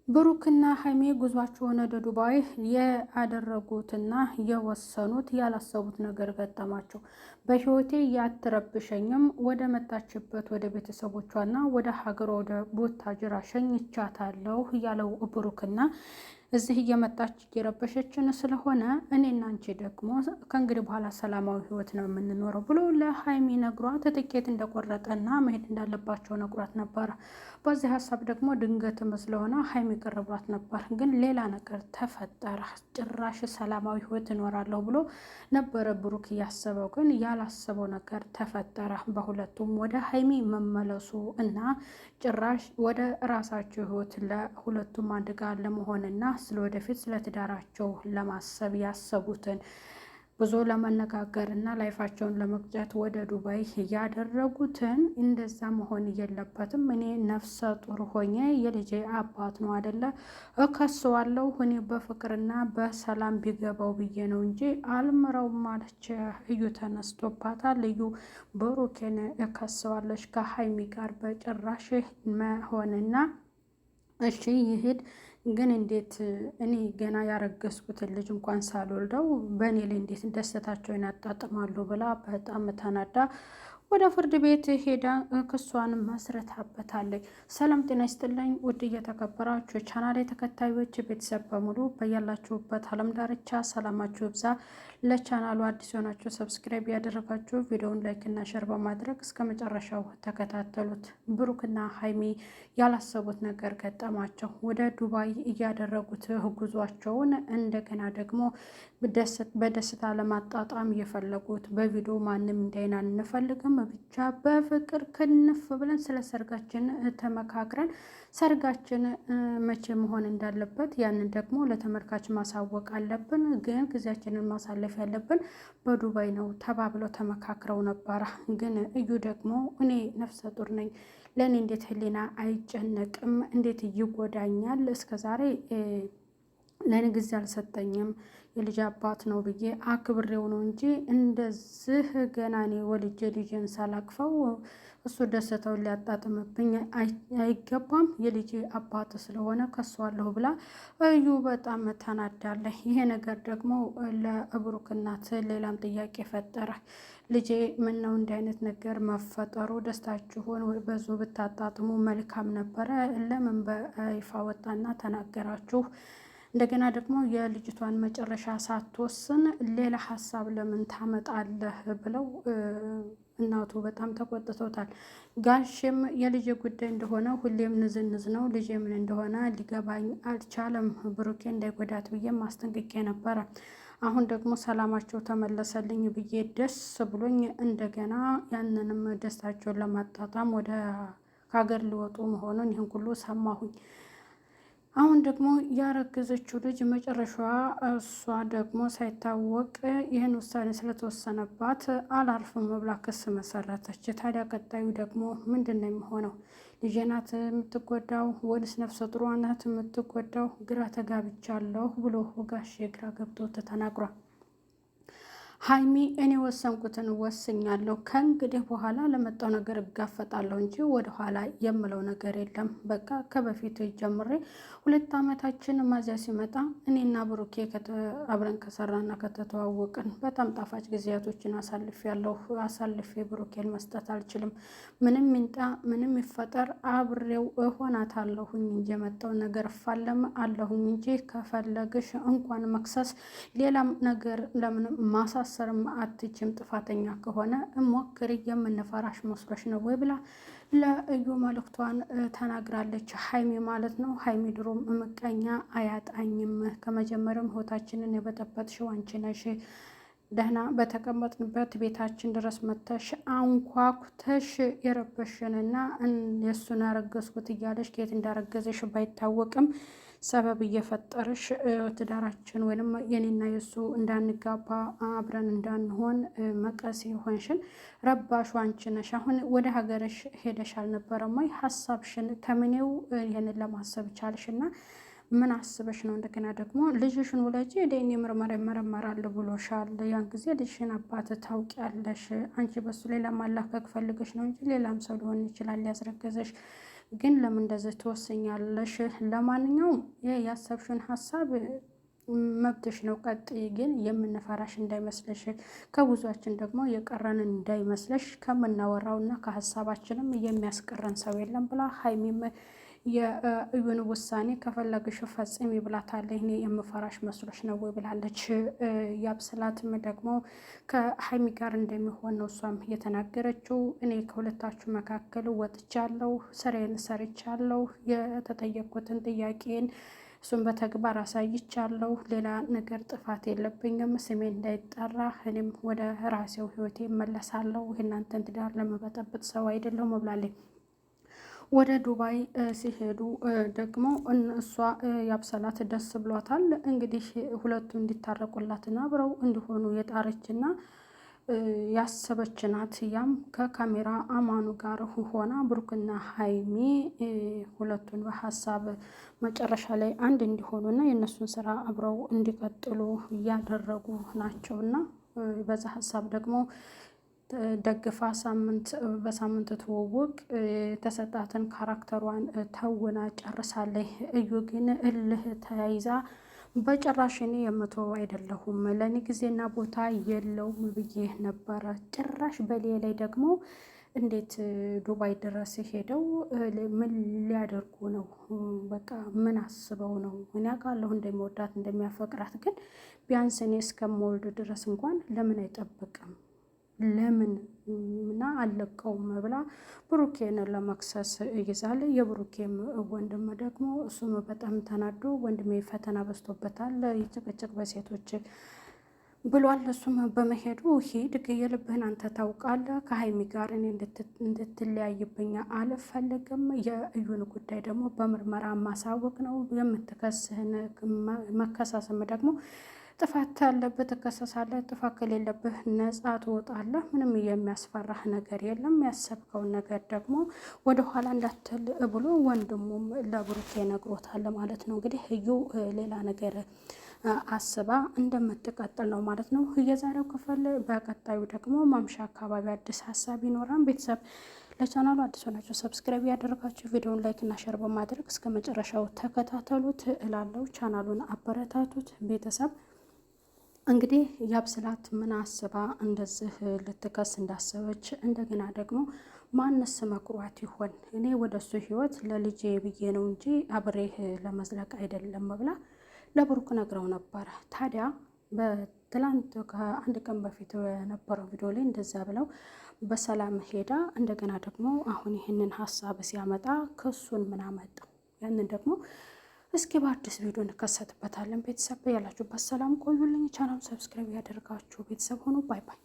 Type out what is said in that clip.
ብሩክና ሀይሜ ጉዟቸውን ወደ ዱባይ ያደረጉትና የወሰኑት ያላሰቡት ነገር ገጠማቸው። በህይወቴ ያትረብሸኝም ወደ መጣችበት ወደ ቤተሰቦቿና ወደ ሀገሯ ወደ ቡታጅራ ሸኝቻታለሁ ያለው ብሩክና እዚህ እየመጣች እየረበሸችን ስለሆነ እኔና አንቺ ደግሞ ከእንግዲህ በኋላ ሰላማዊ ህይወት ነው የምንኖረው ብሎ ለሀይሚ ነግሯት ትኬት እንደቆረጠና መሄድ እንዳለባቸው ነግሯት ነበረ። በዚህ ሀሳብ ደግሞ ድንገት ስለሆነ ሀይሚ ቅር ብሏት ነበር። ግን ሌላ ነገር ተፈጠረ። ጭራሽ ሰላማዊ ህይወት እኖራለሁ ብሎ ነበረ ብሩክ እያሰበው፣ ግን ያላሰበው ነገር ተፈጠረ። በሁለቱም ወደ ሀይሚ መመለሱ እና ጭራሽ ወደ ራሳቸው ህይወት ለሁለቱም አንድ ጋር ለመሆንና ስለ ወደፊት ስለ ትዳራቸው ለማሰብ ያሰቡትን ብዙ ለመነጋገር እና ላይፋቸውን ለመቅጨት ወደ ዱባይ ያደረጉትን እንደዛ መሆን የለበትም። እኔ ነፍሰ ጡር ሆኜ የልጄ አባት ነው አይደለ እከሰዋለሁ። እኔ በፍቅርና በሰላም ቢገባው ብዬ ነው እንጂ አልምረውም ማለች እዩ። ተነስቶባታል። እዩ ብሩኬን እከሰዋለች ከሀይሚ ጋር በጭራሽ መሆንና እሺ ይሄድ ግን እንዴት እኔ ገና ያረገዝኩትን ልጅ እንኳን ሳልወልደው በእኔ ላይ እንዴት ደስታቸውን ያጣጥማሉ ብላ በጣም ተናዳ ወደ ፍርድ ቤት ሄዳ ክሷን መስርታበታለች። ሰላም ጤና ይስጥልኝ ውድ እየተከበራችሁ ቻናል ተከታዮች ቤተሰብ በሙሉ በያላችሁበት ዓለም ዳርቻ ሰላማችሁ ይብዛ። ለቻናሉ አዲስ የሆናችሁ ሰብስክራይብ ያደረጋችሁ ቪዲዮውን ላይክ እና ሼር በማድረግ እስከ መጨረሻው ተከታተሉት። ብሩክና ሀይሚ ያላሰቡት ነገር ገጠማቸው። ወደ ዱባይ እያደረጉት ጉዟቸውን እንደገና ደግሞ በደስታ ለማጣጣም የፈለጉት በቪዲዮ ማንም እንዳይን አንፈልግም፣ ብቻ በፍቅር ክንፍ ብለን ስለ ሰርጋችን ተመካክረን ሰርጋችን መቼ መሆን እንዳለበት ያንን ደግሞ ለተመልካች ማሳወቅ አለብን፣ ግን ጊዜያችንን ማሳለፍ ያለብን በዱባይ ነው ተባብለው ተመካክረው ነበረ። ግን እዩ ደግሞ እኔ ነፍሰ ጡር ነኝ፣ ለእኔ እንዴት ህሊና አይጨነቅም? እንዴት ይጎዳኛል? እስከዛሬ ለእኔ ጊዜ አልሰጠኝም፣ የልጅ አባት ነው ብዬ አክብሬው ነው እንጂ እንደዚህ ገና እኔ ወልጄ ልጅን ሳላቅፈው እሱ ደስታውን ሊያጣጥምብኝ አይገባም። የልጅ አባት ስለሆነ ከሷለሁ ብላ እዩ በጣም ተናዳለች። ይሄ ነገር ደግሞ ለብሩክ እናት ሌላም ጥያቄ ፈጠረ። ልጄ ምን ነው እንዲህ አይነት ነገር መፈጠሩ? ደስታችሁን በዙ ብታጣጥሙ መልካም ነበረ። ለምን በይፋ ወጣና ተናገራችሁ? እንደገና ደግሞ የልጅቷን መጨረሻ ሳትወስን ሌላ ሀሳብ ለምን ታመጣለህ ብለው እናቱ በጣም ተቆጥተውታል። ጋሽም የልጅ ጉዳይ እንደሆነ ሁሌም ንዝንዝ ነው፣ ልጅ ምን እንደሆነ ሊገባኝ አልቻለም፣ ብሩኬ እንዳይጎዳት ብዬ ማስጠንቅቄ ነበረ። አሁን ደግሞ ሰላማቸው ተመለሰልኝ ብዬ ደስ ብሎኝ እንደገና ያንንም ደስታቸውን ለማጣጣም ወደ ሀገር ሊወጡ መሆኑን ይህን ሁሉ ሰማሁኝ። አሁን ደግሞ ያረገዘችው ልጅ መጨረሻዋ እሷ ደግሞ ሳይታወቅ ይህን ውሳኔ ስለተወሰነባት አላርፍም ብላ ክስ መሰረተች። ታዲያ ቀጣዩ ደግሞ ምንድን ነው የሚሆነው? ልጄ ናት የምትጎዳው ወይስ ነፍሰ ጡሯ ናት የምትጎዳው? ግራ ተጋብቻለሁ ብሎ ጋሼ ግራ ገብቶት ተናግሯል። ሀይሚ እኔ ወሰንኩትን ወስኛለሁ፣ ከእንግዲህ በኋላ ለመጣው ነገር እጋፈጣለሁ እንጂ ወደኋላ የምለው ነገር የለም። በቃ ከበፊት ጀምሬ 2 ዓመታችን ማዚያ ሲመጣ እኔና ብሩኬ አብረን ከሰራና ከተተዋወቅን በጣም ጣፋጭ ጊዜያቶችን አሳልፌ ብሩኬን መስጠት አልችልም። ምንም ይምጣ ምንም ይፈጠር አብሬው እሆናታለሁኝ እንጂ የመጣው ነገር ፋለም አለሁኝ እንጂ ከፈለግሽ እንኳን መክሰስ ሌላም ነገር ለምን ማሳሰርም አትችም፣ ጥፋተኛ ከሆነ ሞክሪ፣ የምንፈራሽ መስሎሽ ነው ወይ ብላ ለእዩ መልእክቷን ተናግራለች። ሀይሚ ማለት ነው። ሀይሚ ድሮም ምቀኛ አያጣኝም፣ ከመጀመሪያም ህይወታችንን የበጠበጥሽው አንቺ ነሽ። ደህና በተቀመጥንበት ቤታችን ድረስ መተሽ አንኳኩተሽ የረበሽንና የእሱን ያረገዝኩት እያለሽ ከየት እንዳረገዘሽ ባይታወቅም ሰበብ እየፈጠርሽ ትዳራችን ወይም የኔና የሱ እንዳንጋባ አብረን እንዳንሆን መቀስ የሆንሽን ረባሹ አንቺ ነሽ። አሁን ወደ ሀገርሽ ሄደሽ አልነበረም ወይ? ሀሳብሽን ከምኔው ይህንን ለማሰብ ቻልሽና ምን አስበሽ ነው? እንደገና ደግሞ ልጅሽን ውለጂ የዲኤንኤ ምርመራ ይመረመራል ብሎሻል። ያን ጊዜ ልጅሽን አባት ታውቂያለሽ። አንቺ በሱ ላይ ለማላከክ ፈልገሽ ነው እንጂ ሌላም ሰው ሊሆን ይችላል ያስረገዘሽ። ግን ለምን እንደዚህ ትወሰኛለሽ? ለማንኛውም ያሰብሽን ሀሳብ መብትሽ ነው። ቀጥይ። ግን የምንፈራሽ እንዳይመስለሽ፣ ከጉዟችን ደግሞ የቀረን እንዳይመስለሽ፣ ከምናወራውና ከሀሳባችንም የሚያስቀረን ሰው የለም ብላ ሀይሚም የእዩን ውሳኔ ከፈለግሽ ፈጽሚ ብላታለች። እኔ የምፈራሽ መስሎሽ ነው ወይ ብላለች። ያብስላትም ደግሞ ከሀይሚ ጋር እንደሚሆን ነው እሷም የተናገረችው። እኔ ከሁለታችሁ መካከል ወጥቻለሁ፣ ስራዬን ሰርቻለሁ፣ የተጠየቅኩትን ጥያቄን እሱም በተግባር አሳይቻለሁ። ሌላ ነገር ጥፋት የለብኝም። ስሜ እንዳይጠራ እኔም ወደ ራሴው ህይወቴ እመለሳለሁ። የእናንተን ትዳር ለመበጠበጥ ሰው አይደለሁም ብላለች። ወደ ዱባይ ሲሄዱ ደግሞ እሷ ያብሰላት ደስ ብሏታል። እንግዲህ ሁለቱ እንዲታረቁላትና አብረው እንዲሆኑ የጣረችና ያሰበች ናት። ያም ከካሜራ አማኑ ጋር ሆና ብሩክና ሀይሚ ሁለቱን በሀሳብ መጨረሻ ላይ አንድ እንዲሆኑና የእነሱን ስራ አብረው እንዲቀጥሉ እያደረጉ ናቸውና በዛ ሀሳብ ደግሞ ደግፋ በሳምንት ትውውቅ የተሰጣትን ካራክተሯን ተውና ጨርሳለች። እዩ ግን እልህ ተያይዛ በጭራሽ እኔ የምተወው አይደለሁም፣ ለእኔ ጊዜና ቦታ የለውም ብዬ ነበረ። ጭራሽ በሌላ ላይ ደግሞ እንዴት ዱባይ ድረስ ሄደው ምን ሊያደርጉ ነው? በቃ ምን አስበው ነው? እኔ አውቃለሁ እንደሚወዳት እንደሚያፈቅራት፣ ግን ቢያንስ እኔ እስከምወልድ ድረስ እንኳን ለምን አይጠብቅም? ለምን እና አለቀውም ብላ ብሩኬን ለመክሰስ ይዛል። የብሩኬም ወንድም ደግሞ እሱም በጣም ተናዶ ወንድሜ ፈተና በዝቶበታል፣ ይጭቅጭቅ በሴቶች ብሏል። እሱም በመሄዱ ሂድ፣ የልብህን አንተ ታውቃለህ። ከሀይሚ ጋር እኔ እንድትለያይብኝ አልፈልግም። የእዩን ጉዳይ ደግሞ በምርመራ ማሳወቅ ነው የምትከስህን። መከሰስም ደግሞ ጥፋት አለብህ ትከሰሳለህ፣ ጥፋት ከሌለብህ ነፃ ትወጣለህ። ምንም የሚያስፈራህ ነገር የለም። ያሰብከውን ነገር ደግሞ ወደኋላ እንዳትል ብሎ ወንድሙም ለብሩኬ ነግሮታል ማለት ነው። እንግዲህ እዩ ሌላ ነገር አስባ እንደምትቀጥል ነው ማለት ነው የዛሬው ክፍል። በቀጣዩ ደግሞ ማምሻ አካባቢ አዲስ ሀሳብ ይኖራል። ቤተሰብ ለቻናሉ አዲስ ሆናችሁ ሰብስክራይብ ያደረጋችሁ ቪዲዮውን ላይክ እና ሼር በማድረግ እስከ መጨረሻው ተከታተሉት እላለሁ። ቻናሉን አበረታቱት ቤተሰብ። እንግዲህ ያብስላት ምን አስባ እንደዚህ ልትከስ እንዳሰበች፣ እንደገና ደግሞ ማንስ መክሯት ይሆን? እኔ ወደሱ ህይወት ለልጄ ብዬ ነው እንጂ አብሬህ ለመዝለቅ አይደለም ብላ ለብሩክ ነግረው ነበረ። ታዲያ በትላንት ከአንድ ቀን በፊት የነበረው ቪዲዮ ላይ እንደዛ ብለው በሰላም ሄዳ እንደገና ደግሞ አሁን ይህንን ሀሳብ ሲያመጣ ክሱን ምን አመጣው? ያንን ደግሞ እስኪ በአዲስ ቪዲዮ እንከሰትበታለን። ቤተሰብ ያላችሁበት ሰላም ቆዩልኝ። ቻናል ሰብስክራይብ ያደርጋችሁ ቤተሰብ ሆኑ። ባይ ባይ።